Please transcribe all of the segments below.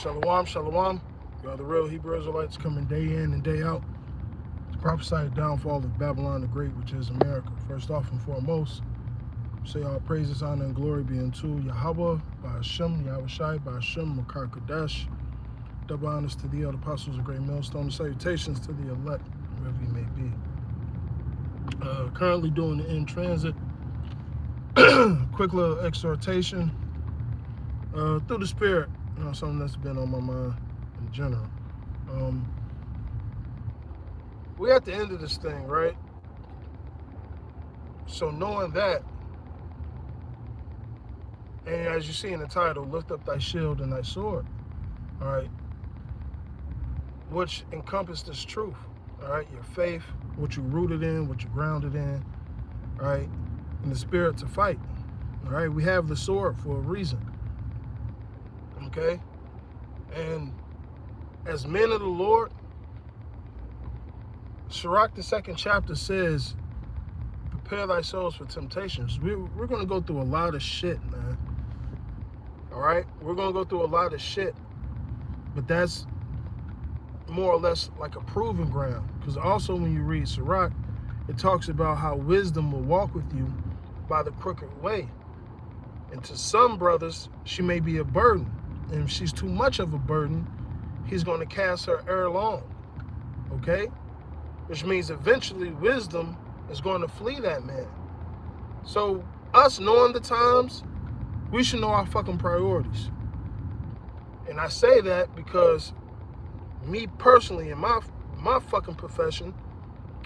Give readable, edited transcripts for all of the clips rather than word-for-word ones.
Shalom, shalom. You are the real Hebrew Israelites coming day in and day out to prophesy the downfall of Babylon the Great, which is America. First off and foremost, say all praises, honor, and glory be unto Yahweh, by Hashem, Yahweh Shai, by Hashem, Makar Kadesh. Double honors to the other apostles of Great Millstone, and salutations to the elect, wherever you may be. Currently doing the in transit. Quick little exhortation through the Spirit. You know, something that's been on my mind in general. We're at the end of this thing, right? So knowing that, and as you see in the title, lift up thy shield and thy sword, all right, which encompass this truth, all right, your faith, what you rooted in, what you grounded in, all right, and the spirit to fight, all right. We have the sword for a reason, okay? And as men of the Lord, Sirach, the 2nd chapter says, prepare thy souls for temptations. We're going to go through a lot of shit, man. All right? We're going to go through a lot of shit. But that's more or less like a proving ground. Because also when you read Sirach, it talks about how wisdom will walk with you by the crooked way. And to some brothers, she may be a burden. And if she's too much of a burden, he's going to cast her ere long. Okay? Which means eventually wisdom is going to flee that man. So us knowing the times, we should know our fucking priorities. And I say that because me personally, in my fucking profession,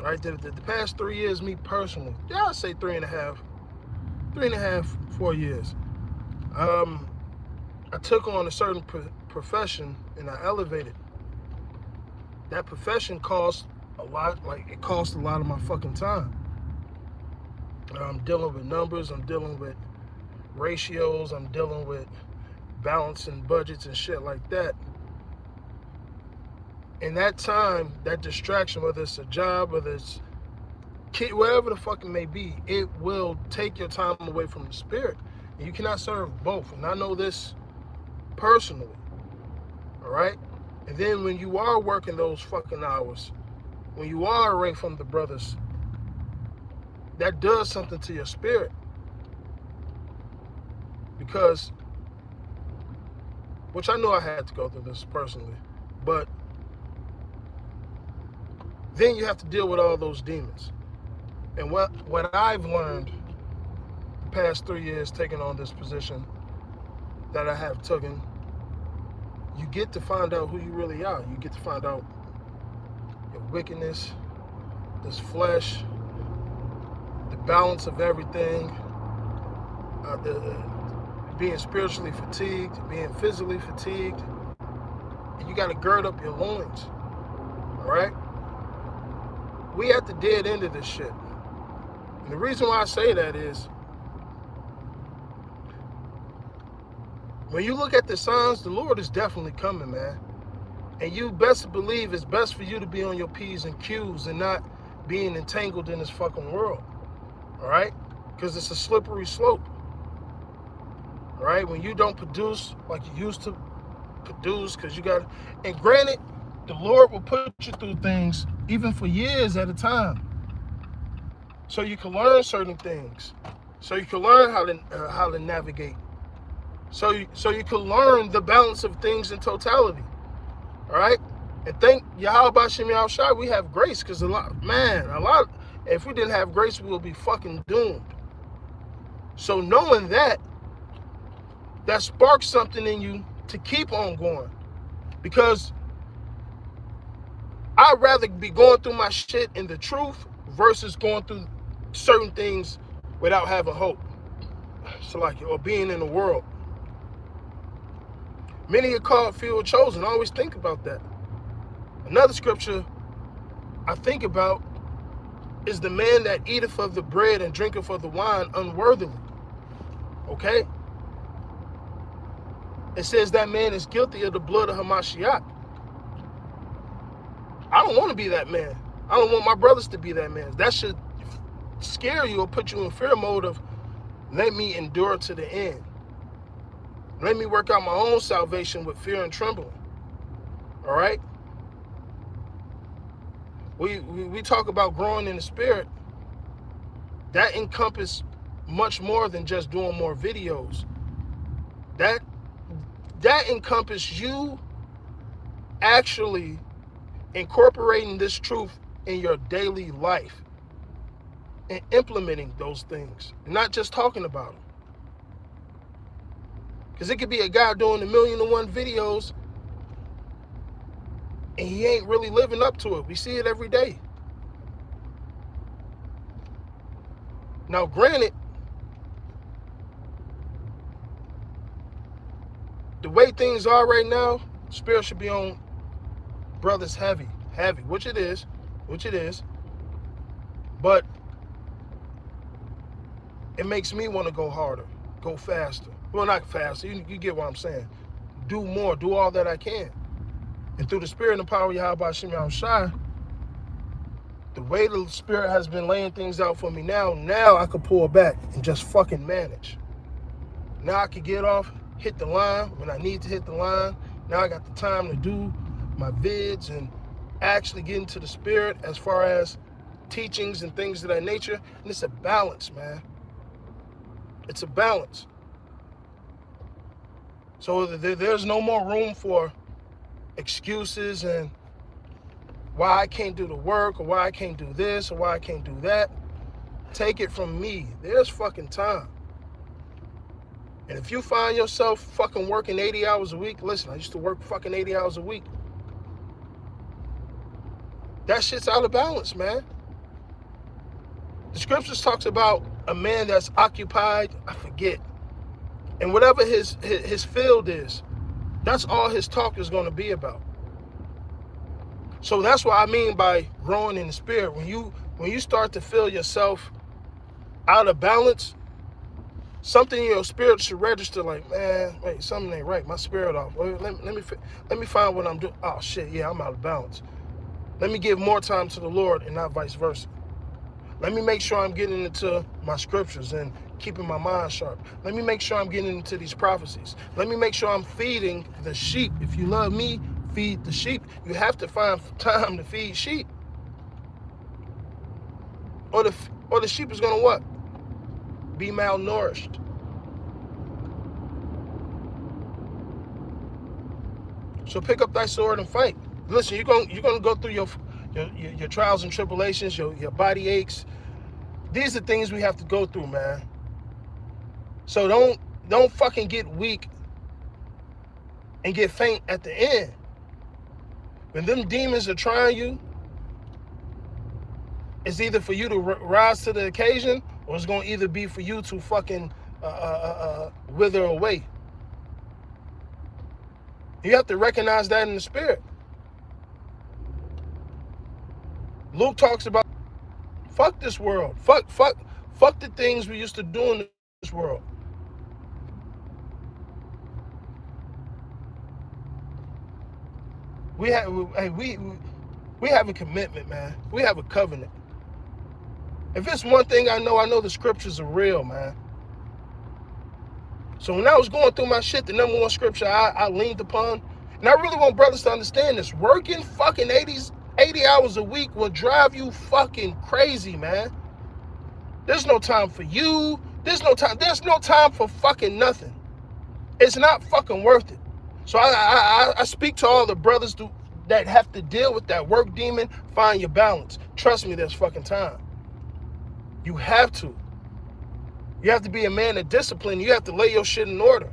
right, the past 3 years, me personally, yeah, I'd say 3.5, 4 years. I took on a certain profession and I elevated. That profession cost a lot, like it cost a lot of my fucking time. I'm dealing with numbers, I'm dealing with ratios, I'm dealing with balancing budgets and shit like that. In that time, that distraction, whether it's a job, whether it's whatever the fuck it may be, it will take your time away from the spirit. And you cannot serve both. And I know this personally, all right? And then when you are working those fucking hours, when you are away from the brothers, that does something to your spirit. Because, which I know I had to go through this personally, but then you have to deal with all those demons. And what I've learned the past 3 years taking on this position that I have taken, you get to find out who you really are. You get to find out your wickedness, this flesh, the balance of everything, being spiritually fatigued, being physically fatigued. And you got to gird up your loins, all right? We at the dead end of this shit. And the reason why I say that is, when you look at the signs, the Lord is definitely coming, man. And you best believe it's best for you to be on your P's and Q's and not being entangled in this fucking world. All right? Because it's a slippery slope. All right? When you don't produce like you used to produce, because you got, and granted, the Lord will put you through things even for years at a time, so you can learn certain things, so you can learn how to navigate. So you can learn the balance of things in totality, all right? And thank Yahweh B'Shem Yahweh Shai, we have grace, because a lot, if we didn't have grace, we would be fucking doomed. So knowing that sparks something in you to keep on going, because I'd rather be going through my shit in the truth versus going through certain things without having hope. So like, or being in the world. Many are called, few are chosen. I always think about that. Another scripture I think about is the man that eateth of the bread and drinketh of the wine unworthily. Okay? It says that man is guilty of the blood of Hamashiach. I don't want to be that man. I don't want my brothers to be that man. That should scare you or put you in fear mode of, let me endure to the end. Let me work out my own salvation with fear and trembling. All right? We talk about growing in the spirit. That encompasses much more than just doing more videos. That encompasses you actually incorporating this truth in your daily life and implementing those things, not just talking about them. Because it could be a guy doing 1,000,001 videos and he ain't really living up to it. We see it every day. Now, granted, the way things are right now, spirit should be on brothers heavy, which it is. But it makes me want to go harder, go faster. Well, not faster, you get what I'm saying. Do more, do all that I can. And through the spirit and the power of Yahweh Shem Shai, the way the spirit has been laying things out for me now I could pull back and just fucking manage. Now I could get off, hit the line when I need to hit the line. Now I got the time to do my vids and actually get into the spirit as far as teachings and things of that nature. And it's a balance, man. It's a balance. So there's no more room for excuses and why I can't do the work or why I can't do this or why I can't do that. Take it from me. There's fucking time. And if you find yourself fucking working 80 hours a week, listen, I used to work fucking 80 hours a week. That shit's out of balance, man. The scriptures talks about a man that's occupied, I forget. And whatever his field is, that's all his talk is going to be about. So that's what I mean by growing in the spirit. When you start to feel yourself out of balance, something in your spirit should register like, man, wait, something ain't right. My spirit off. Let me find what I'm doing. Oh shit, yeah, I'm out of balance. Let me give more time to the Lord and not vice versa. Let me make sure I'm getting into my scriptures and keeping my mind sharp. Let me make sure I'm getting into these prophecies. Let me make sure I'm feeding the sheep. If you love me, feed the sheep. You have to find time to feed sheep. Or the sheep is gonna what? Be malnourished. So pick up thy sword and fight. Listen, you're gonna go through your trials and tribulations, your body aches. These are things we have to go through, man. So don't fucking get weak and get faint at the end. When them demons are trying you, it's either for you to rise to the occasion, or it's gonna either be for you to fucking wither away. You have to recognize that in the spirit. Luke talks about fuck this world. Fuck the things we used to do in this world. We have a commitment, man. We have a covenant. If it's one thing I know the scriptures are real, man. So when I was going through my shit, the number one scripture I leaned upon, and I really want brothers to understand this, working fucking 80 hours a week will drive you fucking crazy, man. There's no time for you. There's no time for fucking nothing. It's not fucking worth it. So I speak to all the brothers that have to deal with that work demon. Find your balance. Trust me, there's fucking time. You have to. You have to be a man of discipline. You have to lay your shit in order.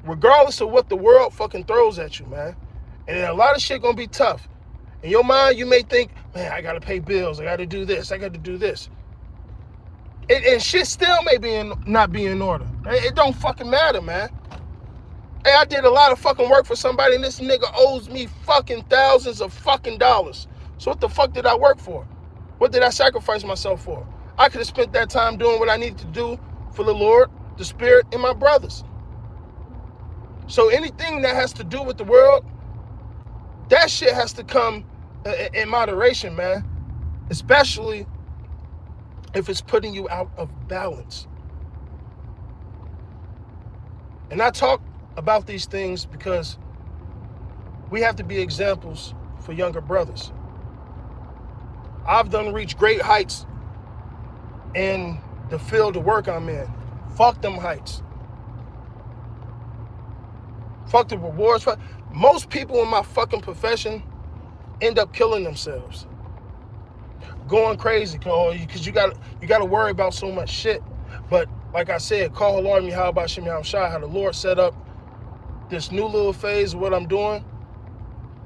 Regardless of what the world fucking throws at you, man. And a lot of shit gonna be tough. In your mind, you may think, man, I gotta pay bills. I gotta do this. I gotta do this. And shit still may not be in order. It don't fucking matter, man. Hey, I did a lot of fucking work for somebody and this nigga owes me fucking thousands of fucking dollars. So what the fuck did I work for? What did I sacrifice myself for? I could have spent that time doing what I needed to do for the Lord, the Spirit, and my brothers. So anything that has to do with the world, that shit has to come in moderation, man. Especially if it's putting you out of balance. And I talk about these things because we have to be examples for younger brothers. I've done reached great heights in the field of work I'm in. Fuck them heights. Fuck the rewards. Most people in my fucking profession end up killing themselves, going crazy, because you got to worry about so much shit. But like I said, call Lord me, how about Shimmy, how the Lord set up this new little phase of what I'm doing,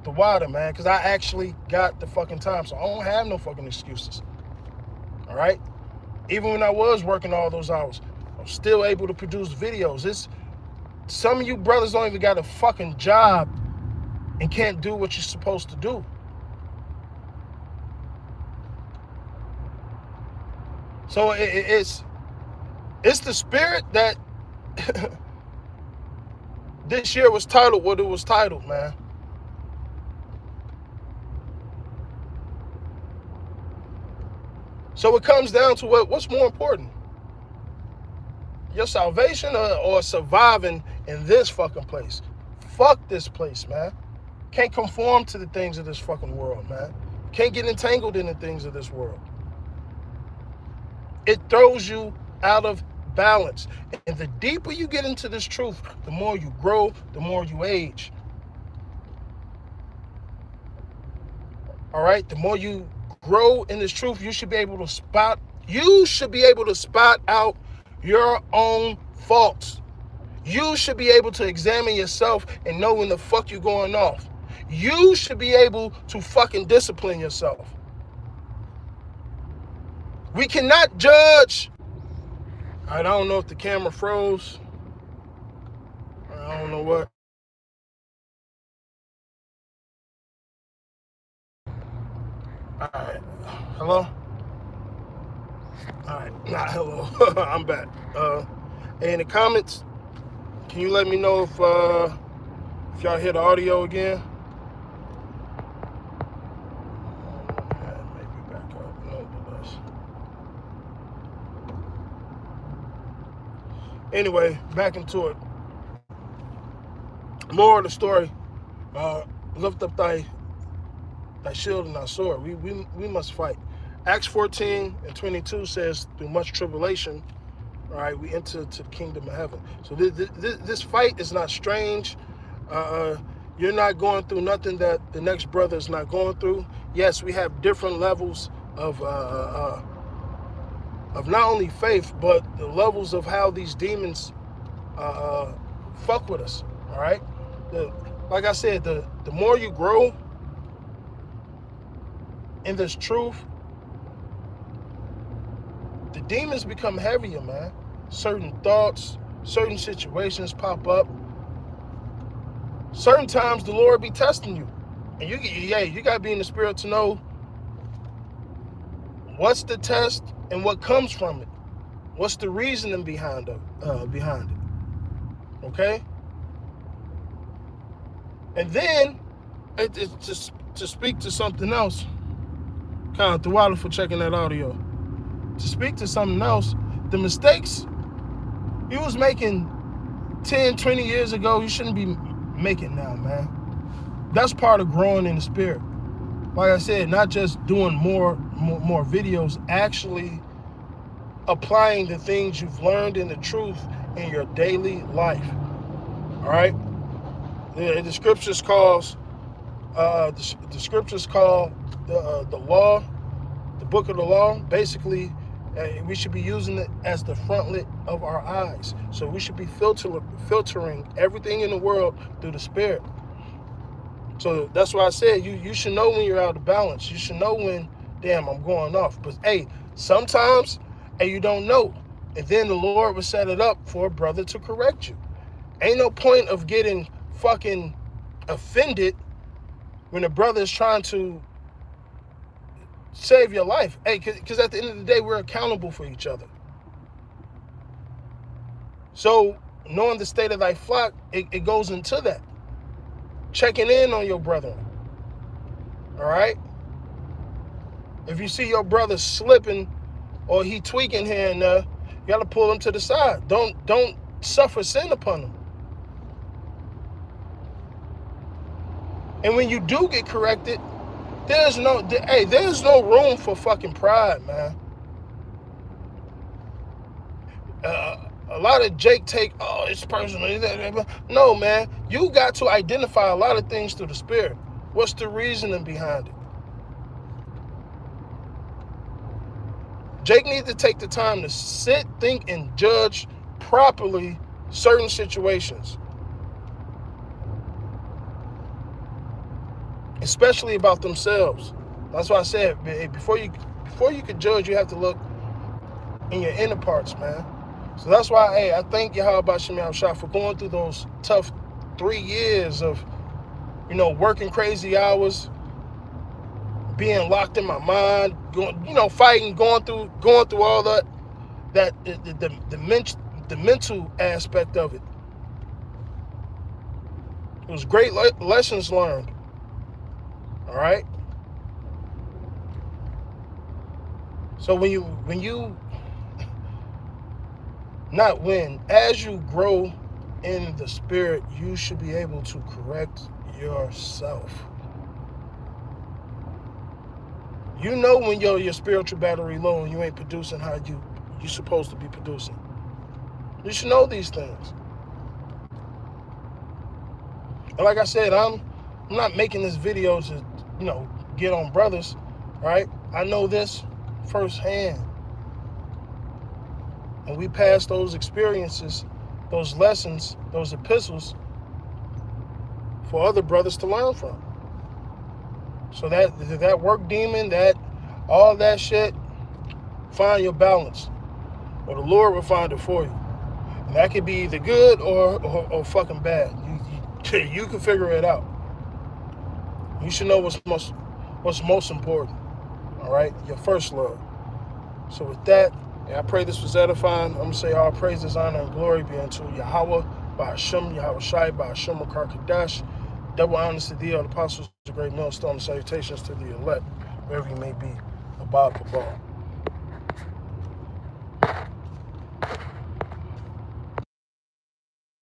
the water, man, because I actually got the fucking time, so I don't have no fucking excuses. All right, even when I was working all those hours, I'm still able to produce videos. Some of you brothers don't even got a fucking job and can't do what you're supposed to do. So it's the spirit that this year was titled what it was titled, man. So it comes down to what's more important, your salvation or surviving in this fucking place. Fuck this place, man. Can't conform to the things of this fucking world, man. Can't get entangled in the things of this world. It throws you out of balance. And the deeper you get into this truth, the more you grow, the more you age. All right? The more you grow in this truth, you should be able to spot out your own faults. You should be able to examine yourself and know when the fuck you're going off. You should be able to fucking discipline yourself. We cannot judge. I don't know if the camera froze. I don't know what. All right. Hello? All right. Not hello. I'm back. In the comments, can you let me know if y'all hear the audio again? Maybe back up. No, less. Anyway, back into it. More of the story. Lift up thy shield and thy sword. We must fight. Acts 14:22 says, through much tribulation, all right, we enter to the kingdom of heaven. So this fight is not strange. You're not going through nothing that the next brother is not going through. Yes, we have different levels of not only faith, but the levels of how these demons fuck with us. All right. Like I said, the more you grow in this truth, the demons become heavier, man. Certain thoughts, certain situations pop up. Certain times the Lord be testing you. And you got to be in the spirit to know what's the test and what comes from it. What's the reasoning behind it? Okay? And then, it's to speak to something else, kind of throughout for checking that audio. To speak to something else, the mistakes you was making 10, 20 years ago, you shouldn't be making now, man. That's part of growing in the spirit. Like I said, not just doing more videos, actually applying the things you've learned in the truth in your daily life. All right? The scriptures calls the scriptures call the law, the book of the law, basically we should be using it as the frontlet of our eyes. So we should be filtering everything in the world through the spirit. So that's why I said you should know when you're out of balance. You should know when, damn, I'm going off. But hey, sometimes you don't know. And then the Lord will set it up for a brother to correct you. Ain't no point of getting fucking offended when a brother is trying to save your life. Hey, because at the end of the day, we're accountable for each other. So knowing the state of thy flock, it goes into that. Checking in on your brethren. All right? If you see your brother slipping or he tweaking here and there, you got to pull him to the side. Don't suffer sin upon him. And when you do get corrected, there's no room for fucking pride, man. A lot of Jake take, oh, it's personal. No, man. You got to identify a lot of things through the Spirit. What's the reasoning behind it? Jake needs to take the time to sit, think, and judge properly certain situations. Especially about themselves. That's why I said, before you could judge, you have to look in your inner parts, man. So that's why, I thank Yahweh Shem Yahushua for going through those tough 3 years of, working crazy hours, being locked in my mind, going, fighting, going through all that the mental aspect of it. It was great lessons learned. All right. So as you grow in the Spirit, you should be able to correct yourself. You know when your spiritual battery low and you ain't producing how you supposed to be producing. You should know these things. And like I said, I'm not making this video to, get on brothers, right? I know this firsthand. And we pass those experiences, those lessons, those epistles for other brothers to learn from. So that work demon, all that shit, find your balance. Or the Lord will find it for you. And that could be either good or fucking bad. You can figure it out. You should know what's most important. All right? Your first love. So with that, I pray this was edifying. I'm going to say all praises, honor, and glory be unto Yahweh, Ba'ashem, Yahweh Shai, Ba'ashem, Makar Kadash. Double honors to thee, all the apostles, the great millstone, salutations to the elect, wherever you may be, above the ball.